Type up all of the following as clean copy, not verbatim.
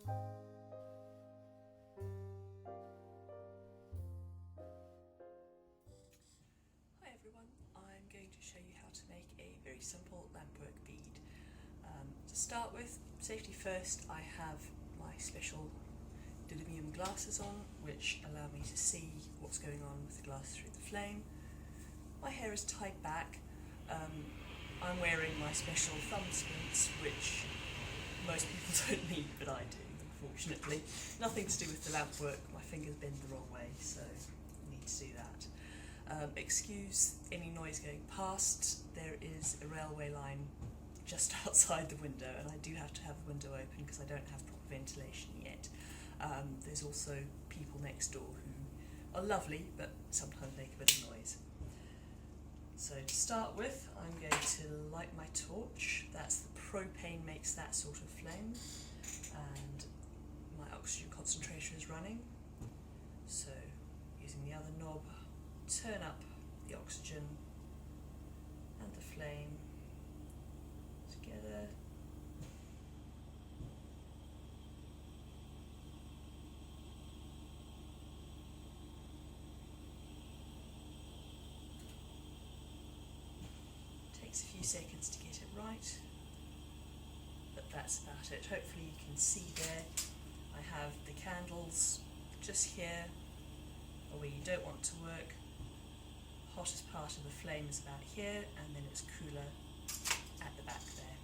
Hi everyone, I'm going to show you how to make a very simple lampwork bead. To start with, safety first, I have my special dilithium glasses on, which allow me to see what's going on with the glass through the flame. My hair is tied back. I'm wearing my special thumb splints, which most people don't need, but I do, unfortunately. Nothing to do with the lampwork, my fingers bend the wrong way, so I need to do that. Excuse any noise going past. There is a railway line just outside the window, and I do have to have the window open because I don't have proper ventilation yet. There's also people next door who are lovely, but sometimes make a bit of noise. So to start with, I'm going to light my torch. That's the propane makes that sort of flame, and my oxygen concentration is running. So using the other knob, turn up the oxygen and the flame together. Takes a few seconds to get it right, but that's about it. Hopefully you can see there, I have the candles just here, or where you don't want to work. Hottest part of the flame is about here, and then it's cooler at the back there.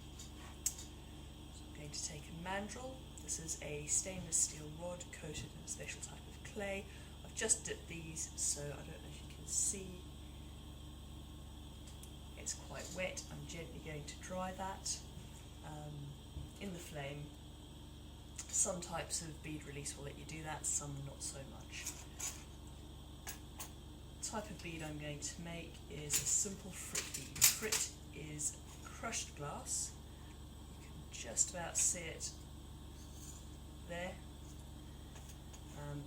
So I'm going to take a mandrel. This is a stainless steel rod coated in a special type of clay. I've just dipped these, so I don't know if you can see. It's quite wet. I'm gently going to dry that in the flame. Some types of bead release will let you do that, some not so much. The type of bead I'm going to make is a simple Frit bead. Frit is crushed glass. You can just about see it there.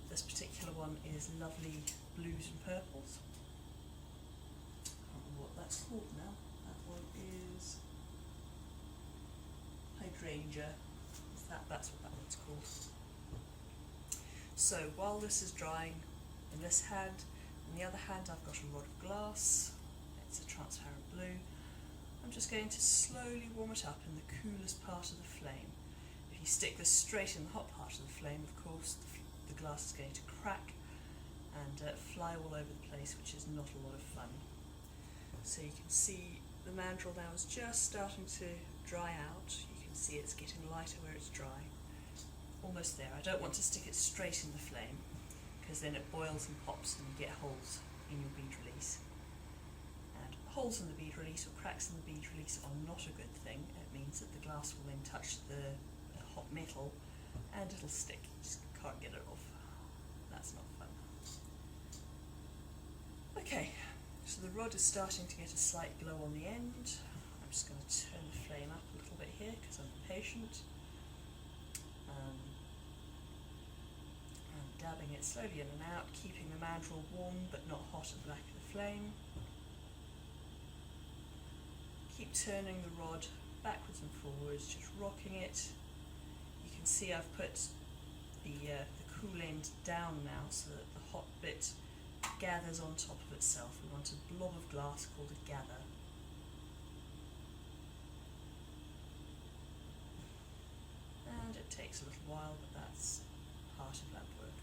This particular one is lovely blues and purples. I can't remember what that's called now. That one is hydrangea. That's what that one's called. So while this is drying in this hand, in the other hand I've got a rod of glass. It's a transparent blue. I'm just going to slowly warm it up in the coolest part of the flame. If you stick this straight in the hot part of the flame, of course, the glass is going to crack and fly all over the place, which is not a lot of fun. So you can see the mandrel now is just starting to dry out. You can see it's getting lighter where it's dry. Almost there. I don't want to stick it straight in the flame, because then it boils and pops and you get holes in your bead release. And holes in the bead release or cracks in the bead release are not a good thing. It means that the glass will then touch the hot metal and it'll stick. You just can't get it off. That's not fun. Okay, so the rod is starting to get a slight glow on the end. I'm just going to turn the flame up a little bit here because I'm impatient. And dabbing it slowly in and out, keeping the mandrel warm but not hot at the back of the flame. Keep turning the rod backwards and forwards, just rocking it. You can see I've put the cool end down now so that the hot bit gathers on top of itself. We want a blob of glass called a gather. And it takes a little while, but that's part of Lampwork.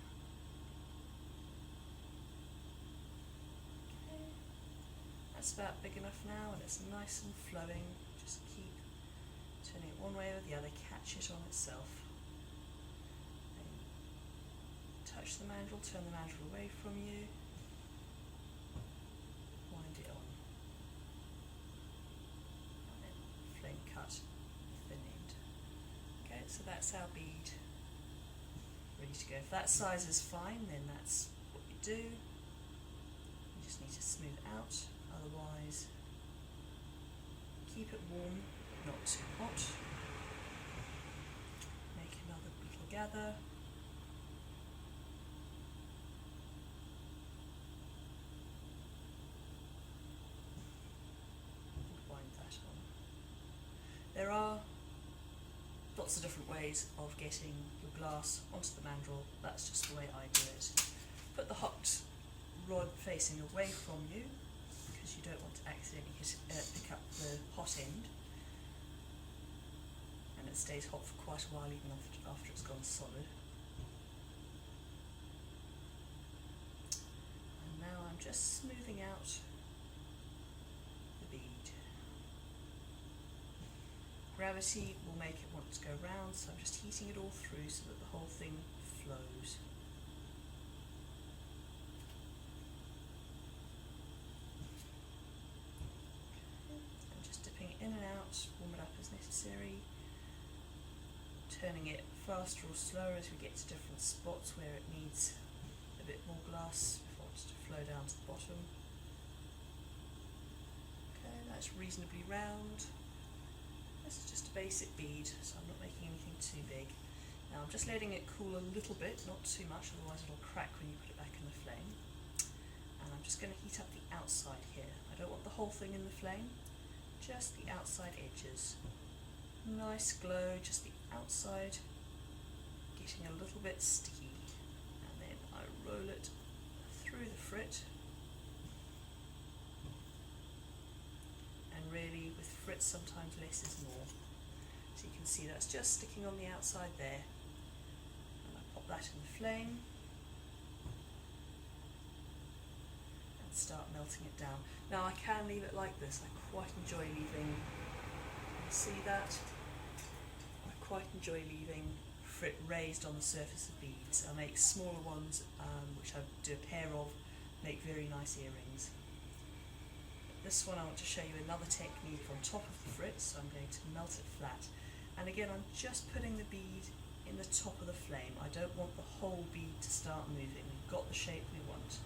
Okay, that's about big enough now, and it's nice and flowing. Just keep turning it one way or the other, catch it on itself. Then touch the mandrel, turn the mandrel away from you, wind it on, and then flame cut the thin end. Okay, so that's our bead ready to go. If that size is fine, then that's what you do. You just need to smooth out, otherwise keep it warm, not too hot. Make another little gather. And wind that on. There are lots of different ways of getting your glass onto the mandrel. That's just the way I do it. Put the hot rod facing away from you because you don't want to accidentally pick up the hot end, and it stays hot for quite a while even after it's gone solid. And now I'm just smoothing out the bead. Gravity will make it want to go round, so I'm just heating it all through so that the whole thing flows. I'm just dipping it in and out, warm it up as necessary, turning it faster or slower as we get to different spots where it needs a bit more glass before it's to flow down to the bottom. Okay, that's reasonably round. This is just a basic bead, so I'm not making anything too big. Now I'm just letting it cool a little bit, not too much, otherwise it'll crack when you put it back in the flame. And I'm just going to heat up the outside here. I don't want the whole thing in the flame, just the outside edges. Nice glow, just the outside, getting a little bit sticky. And then I roll it through the frit. And really, with Frit, sometimes less is more. So you can see that's just sticking on the outside there. And I pop that in the flame and start melting it down. Now I can leave it like this. I quite enjoy leaving, you see that? I quite enjoy leaving Frit raised on the surface of beads. I make smaller ones, which I do a pair of, make very nice earrings. This one I want to show you another technique on top of the Frit, so I'm going to melt it flat. And again, I'm just putting the bead in the top of the flame. I don't want the whole bead to start moving. We've got the shape we want.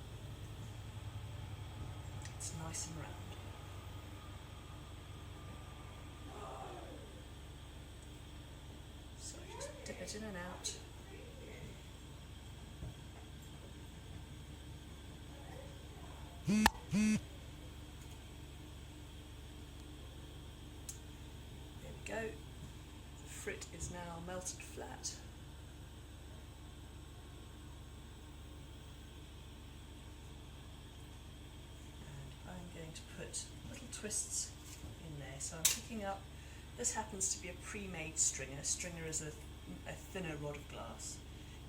It's nice and round. So just dip it in and out. Go. The Frit is now melted flat. And I'm going to put little twists in there. So I'm picking up, this happens to be a pre-made stringer. Stringer is a thinner rod of glass.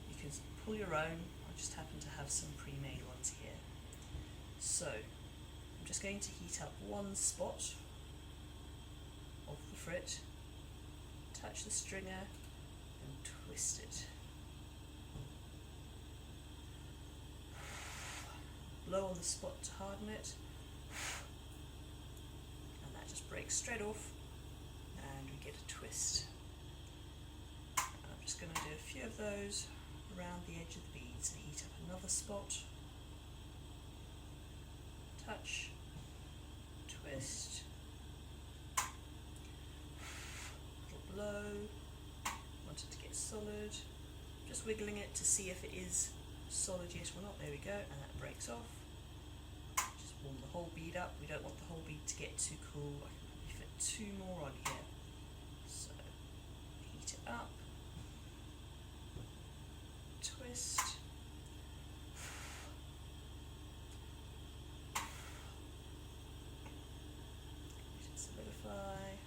You can pull your own. I just happen to have some pre-made ones here. So I'm just going to heat up one spot of the Frit, touch the stringer and twist it. Blow on the spot to harden it, and that just breaks straight off and we get a twist. And I'm just going to do a few of those around the edge of the beads and heat up another spot, touch, twist, blow, want it to get solid, just wiggling it to see if it is solid yet or not. There we go, and that breaks off. Just warm the whole bead up. We don't want the whole bead to get too cool. I can probably fit two more on here. So heat it up, twist, solidify.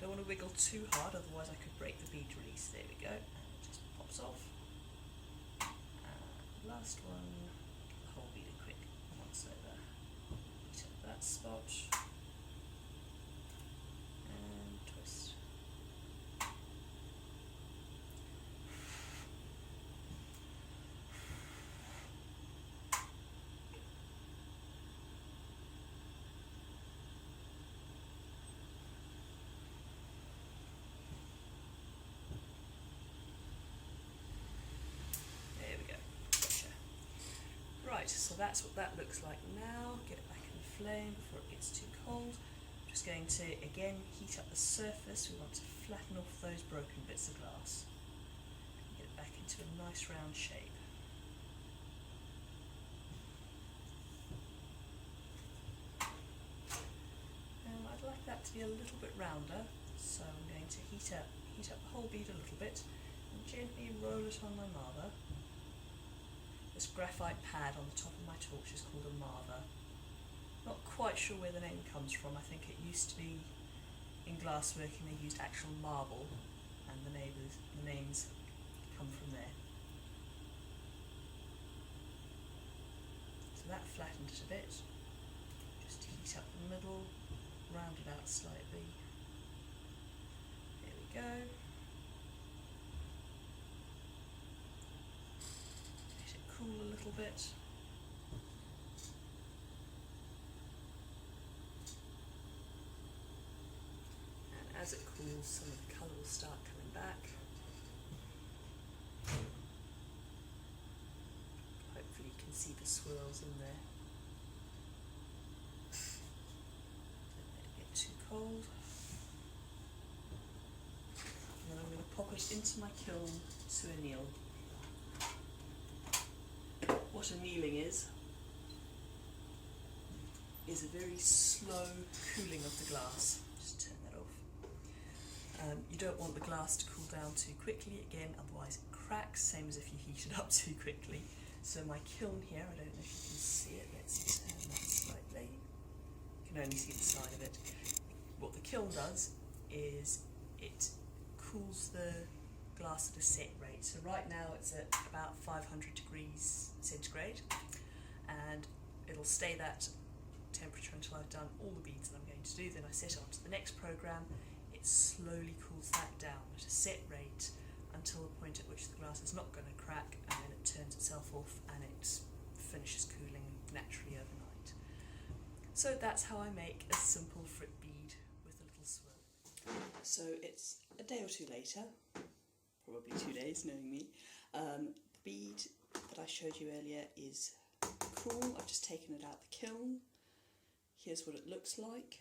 Don't want to wiggle too hard, otherwise I could break the bead release. There we go, and it just pops off. And last one, give the whole bead a quick once over. Heat up that spot and twist. Right, so that's what that looks like now. Get it back in the flame before it gets too cold. I'm just going to, again, heat up the surface. We want to flatten off those broken bits of glass. Get it back into a nice round shape. I'd like that to be a little bit rounder, so I'm going to heat up the whole bead a little bit, roll it on my marver. This graphite pad on the top of my torch is called a marver. Not quite sure where the name comes from. I think it used to be in glassworking they used actual marble, and the names come from there. So that flattened it a bit. Just heat up the middle, round it out slightly. There we go. Let it cool a little bit. And as it cools, some of the colour will start coming back. Hopefully you can see the swirls in there. Don't let it get too cold. And then I'm going to pop it into my kiln to anneal. What annealing is a very slow cooling of the glass. Just turn that off. You don't want the glass to cool down too quickly again, otherwise it cracks, same as if you heat it up too quickly. So my kiln here, I don't know if you can see it, let's turn that slightly. You can only see the side of it. What the kiln does is it cools the glass at a set rate. So right now it's at about 500 degrees centigrade, and it'll stay that temperature until I've done all the beads that I'm going to do. Then I set it onto the next program. It slowly cools that down at a set rate until the point at which the glass is not going to crack, and then it turns itself off and it finishes cooling naturally overnight. So that's how I make a simple Frit bead with a little swirl. So it's a day or two later, probably 2 days knowing me. The bead that I showed you earlier is cool. I've just taken it out the kiln. Here's what it looks like.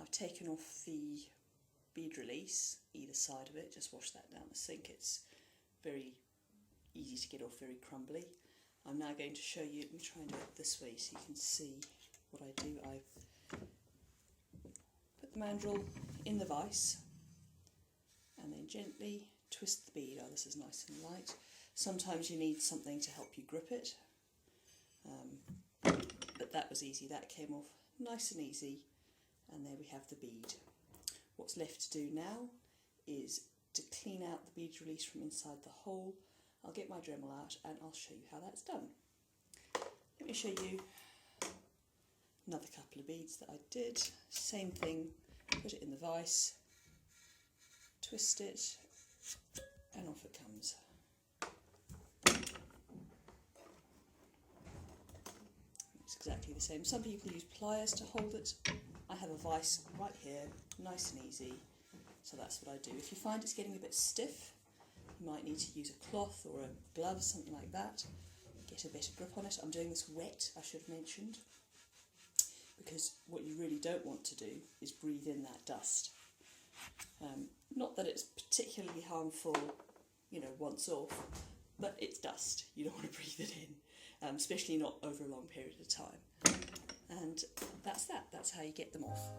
I've taken off the bead release, either side of it, just wash that down the sink. It's very easy to get off, very crumbly. I'm now going to show you, let me try and do it this way so you can see what I do. I put the mandrel in the vise and then gently twist the bead. Oh, this is nice and light. Sometimes you need something to help you grip it, but that was easy. That came off nice and easy, and there we have the bead. What's left to do now is to clean out the bead release from inside the hole. I'll get my Dremel out and I'll show you how that's done. Let me show you another couple of beads that I did. Same thing, put it in the vise, twist it, and off it comes. It's exactly the same. Some people use pliers to hold it. I have a vise right here, nice and easy, so that's what I do. If you find it's getting a bit stiff, you might need to use a cloth or a glove, something like that. Get a better grip on it. I'm doing this wet, I should have mentioned, because what you really don't want to do is breathe in that dust. Not that it's particularly harmful, you know, once off, but it's dust. You don't want to breathe it in, especially not over a long period of time. And that's that. That's how you get them off.